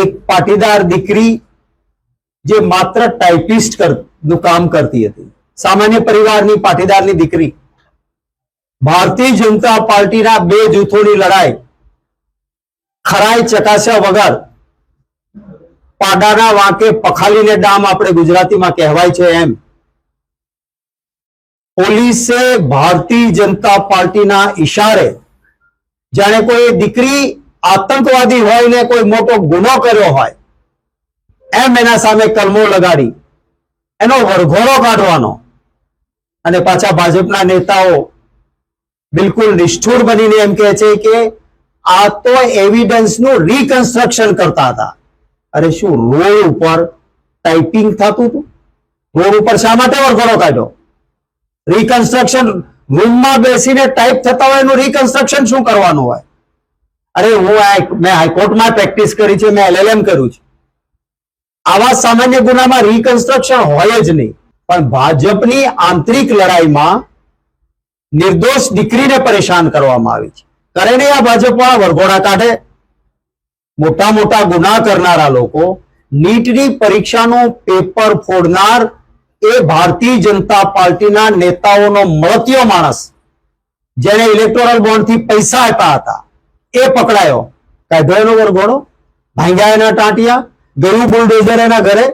એક પાટીદાર દીકરી જે માત્ર ટાઈપિસ્ટ નું કામ કરતી હતી, સામાન્ય પરિવારની પાટીદારની દીકરી, ભારતીય જનતા પાર્ટીના બે જૂથોની લડાઈ ખરાઈ ચકાસ્યા વગર પાડાના વાંકે પખાલીને ડામ આપણે ગુજરાતીમાં કહેવાય છે એમ પોલીસે ભારતીય જનતા પાર્ટીના ઈશારે જાણે કોઈ દીકરી આતંકવાદી હોય ને કોઈ મોટો ગુનો કર્યો હોય એમ એના સામે કલમો લગાડી એનો વરઘોડો કાઢવાનો અને પાછા ભાજપના નેતાઓ બિલકુલ નિષ્ઠુર બનીને એમ કહે છે કે આ તો એવિડન્સનું રિકન્સ્ટ્રક્શન કરતા હતા. અરે શું રોડ ઉપર ટાઈપિંગ થતું હતું? રોડ ઉપર શા માટે વરઘોડો કાઢ્યો? રિકન્સ્ટ્રક્શન રૂમમાં બેસીને ટાઈપ થતા હોય એનું રિકન્સ્ટ્રક્શન શું કરવાનું હોય? અરે મેં હાઈકોર્ટમાં પ્રેક્ટિસ કરી છે, મેં LLM કર્યું છે. આવા સામાન્ય ગુનામાં રિકન્સ્ટ્રક્શન હોય જ નહીં. પણ ભાજપની આંતરિક લડાઈમાં નિર્દોષ દીકરીને પરેશાન કરવામાં આવી છે. કરે નહીં આ ભાજપવાળા વરઘોડા કાઢે. મોટા મોટા ગુના કરનારા લોકો, નીટની પરીક્ષાનું પેપર ફોડનાર એ ભારતીય જનતા પાર્ટીના નેતાઓનો મળતિયો માણસ જેને ઇલેક્ટોરલ બોન્ડથી પૈસા આપ્યા હતા એ પકડાયો. કાઢ્યો એનો વરઘોડો, ભાંગ્યા એના ટાંટિયા, ગયું બુલડોઝર એના ઘરે.